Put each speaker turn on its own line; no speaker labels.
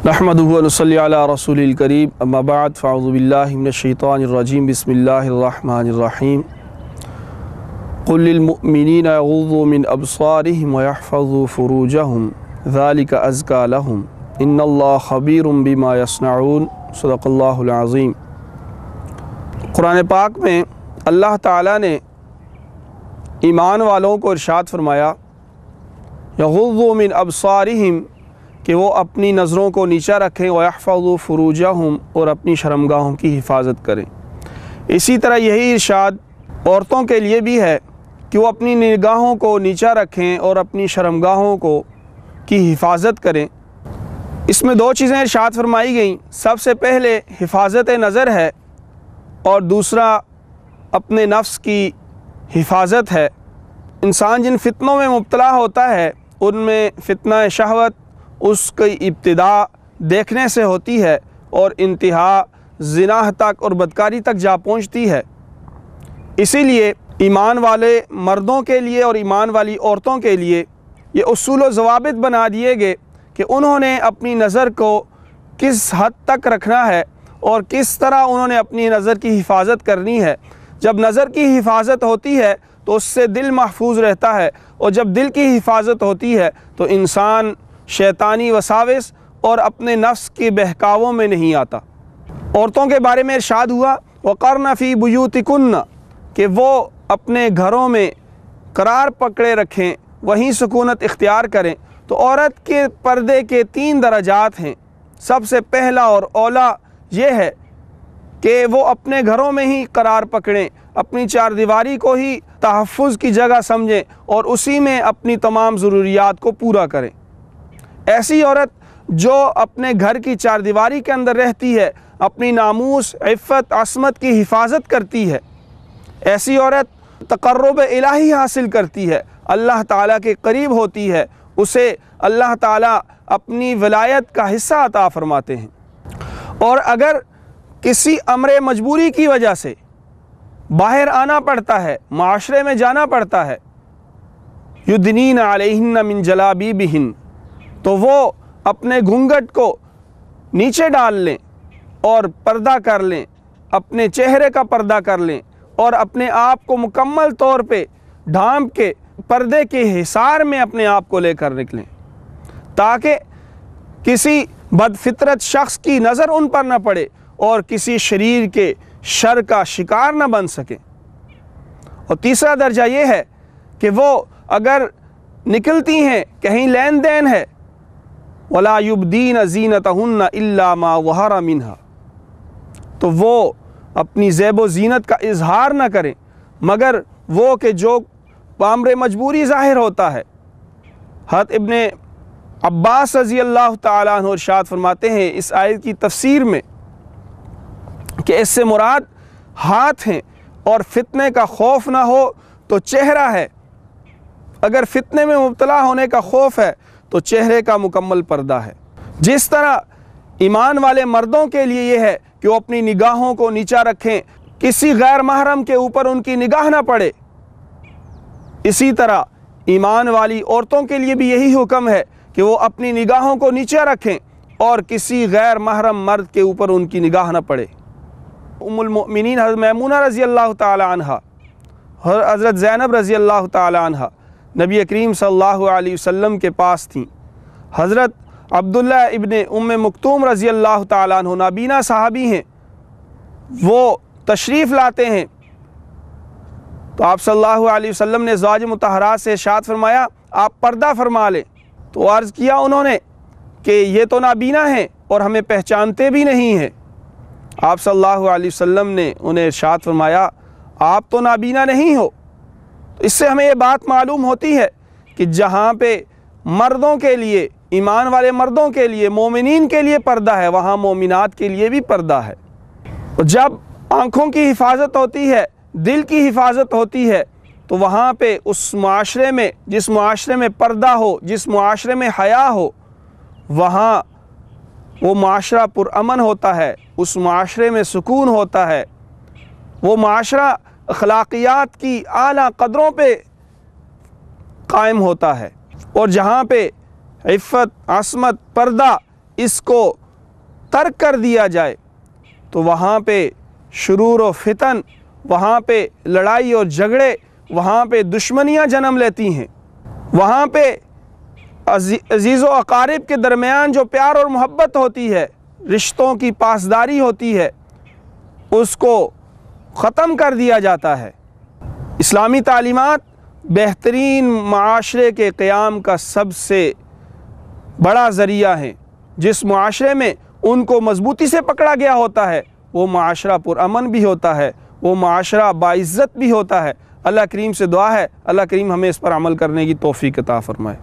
نحمدہ و نصلی علی رسول الکریم اما بعد فاعوذ باللہ من الشیطان الرجیم بسم اللہ الرحمن الرحیم قل للمؤمنین یغضوا من ابصارهم ویحفظوا فروجهم ذلک ازکی لهم ان اللہ خبیر بما یصنعون صدق اللہ العظیم۔ قرآن پاک میں اللہ تعالیٰ نے ایمان والوں کو ارشاد فرمایا یغضوا من ابصارهم کہ وہ اپنی نظروں کو نیچا رکھیں وَيَحْفَظُوا فُرُوجَهُمْ اور اپنی شرمگاہوں کی حفاظت کریں۔ اسی طرح یہی ارشاد عورتوں کے لیے بھی ہے کہ وہ اپنی نگاہوں کو نیچا رکھیں اور اپنی شرمگاہوں کی حفاظت کریں۔ اس میں دو چیزیں ارشاد فرمائی گئیں، سب سے پہلے حفاظت نظر ہے اور دوسرا اپنے نفس کی حفاظت ہے۔ انسان جن فتنوں میں مبتلا ہوتا ہے ان میں فتنہ شہوت اس کی ابتدا دیکھنے سے ہوتی ہے اور انتہا زنا تک اور بدکاری تک جا پہنچتی ہے۔ اسی لیے ایمان والے مردوں کے لیے اور ایمان والی عورتوں کے لیے یہ اصول و ضوابط بنا دیے گئے کہ انہوں نے اپنی نظر کو کس حد تک رکھنا ہے اور کس طرح انہوں نے اپنی نظر کی حفاظت کرنی ہے۔ جب نظر کی حفاظت ہوتی ہے تو اس سے دل محفوظ رہتا ہے، اور جب دل کی حفاظت ہوتی ہے تو انسان شیطانی وساوس اور اپنے نفس کے بہکاووں میں نہیں آتا۔ عورتوں کے بارے میں ارشاد ہوا وَقَرْنَ فِي بُيُوتِكُنَّ کہ وہ اپنے گھروں میں قرار پکڑے رکھیں، وہیں سکونت اختیار کریں۔ تو عورت کے پردے کے 3 درجات ہیں۔ سب سے پہلا اور اولا یہ ہے کہ وہ اپنے گھروں میں ہی قرار پکڑیں، اپنی چار دیواری کو ہی تحفظ کی جگہ سمجھیں اور اسی میں اپنی تمام ضروریات کو پورا کریں۔ ایسی عورت جو اپنے گھر کی چار دیواری کے اندر رہتی ہے، اپنی ناموس، عفت، عصمت کی حفاظت کرتی ہے، ایسی عورت تقرب الہی حاصل کرتی ہے، اللہ تعالیٰ کے قریب ہوتی ہے، اسے اللہ تعالیٰ اپنی ولایت کا حصہ عطا فرماتے ہیں۔ اور اگر کسی امر مجبوری کی وجہ سے باہر آنا پڑتا ہے، معاشرے میں جانا پڑتا ہے، یدنین علیہن من جلابیبہن تو وہ اپنے گھونگھٹ کو نیچے ڈال لیں اور پردہ کر لیں، اپنے چہرے کا پردہ کر لیں اور اپنے آپ کو مکمل طور پہ ڈھانپ کے پردے کے حصار میں اپنے آپ کو لے کر نکلیں، تاکہ کسی بد فطرت شخص کی نظر ان پر نہ پڑے اور کسی شریر کے شر کا شکار نہ بن سکیں۔ اور تیسرا درجہ یہ ہے کہ وہ اگر نکلتی ہیں، کہیں لین دین ہے، وَلَا يُبْدِينَ زِينَتَهُنَّ إِلَّا مَا ظَهَرَ مِنْهَا تو وہ اپنی زیب و زینت کا اظہار نہ کریں مگر وہ کہ جو بامر مجبوری ظاہر ہوتا ہے۔ حضرت ابن عباس رضی اللہ تعالیٰ عنہ ارشاد فرماتے ہیں اس آیت کی تفسیر میں کہ اس سے مراد ہاتھ ہیں، اور فتنے کا خوف نہ ہو تو چہرہ ہے۔ اگر فتنے میں مبتلا ہونے کا خوف ہے تو چہرے کا مکمل پردہ ہے۔ جس طرح ایمان والے مردوں کے لیے یہ ہے کہ وہ اپنی نگاہوں کو نیچا رکھیں، کسی غیر محرم کے اوپر ان کی نگاہ نہ پڑے، اسی طرح ایمان والی عورتوں کے لیے بھی یہی حکم ہے کہ وہ اپنی نگاہوں کو نیچا رکھیں اور کسی غیر محرم مرد کے اوپر ان کی نگاہ نہ پڑے۔ ام المؤمنین حضرت میمونہ رضی اللہ تعالی عنہ، حضرت زینب رضی اللہ تعالی عنہ نبی کریم صلی اللہ علیہ وسلم کے پاس تھیں۔ حضرت عبداللہ ابن ام مکتوم رضی اللہ تعالیٰ عنہ نابینا صحابی ہیں، وہ تشریف لاتے ہیں تو آپ صلی اللہ علیہ وسلم نے ازواج مطہرات سے ارشاد فرمایا آپ پردہ فرما لیں۔ تو عرض کیا انہوں نے کہ یہ تو نابینا ہیں اور ہمیں پہچانتے بھی نہیں ہیں۔ آپ صلی اللہ علیہ وسلم نے انہیں ارشاد فرمایا آپ تو نابینا نہیں ہو۔ اس سے ہمیں یہ بات معلوم ہوتی ہے کہ جہاں پہ مردوں کے لیے، ایمان والے مردوں کے لیے، مومنین کے لیے پردہ ہے، وہاں مومنات کے لیے بھی پردہ ہے۔ اور جب آنکھوں کی حفاظت ہوتی ہے، دل کی حفاظت ہوتی ہے تو وہاں پہ اس معاشرے میں، جس معاشرے میں پردہ ہو، جس معاشرے میں حیا ہو، وہاں وہ معاشرہ پرامن ہوتا ہے، اس معاشرے میں سکون ہوتا ہے، وہ معاشرہ اخلاقیات کی اعلیٰ قدروں پہ قائم ہوتا ہے۔ اور جہاں پہ عفت، عصمت، پردہ اس کو ترک کر دیا جائے تو وہاں پہ شرور و فتن، وہاں پہ لڑائی اور جھگڑے، وہاں پہ دشمنیاں جنم لیتی ہیں، وہاں پہ عزیز و اقارب کے درمیان جو پیار اور محبت ہوتی ہے، رشتوں کی پاسداری ہوتی ہے، اس کو ختم کر دیا جاتا ہے۔ اسلامی تعلیمات بہترین معاشرے کے قیام کا سب سے بڑا ذریعہ ہیں۔ جس معاشرے میں ان کو مضبوطی سے پکڑا گیا ہوتا ہے وہ معاشرہ پرامن بھی ہوتا ہے، وہ معاشرہ باعزت بھی ہوتا ہے۔ اللہ کریم سے دعا ہے اللہ کریم ہمیں اس پر عمل کرنے کی توفیق عطا فرمائے۔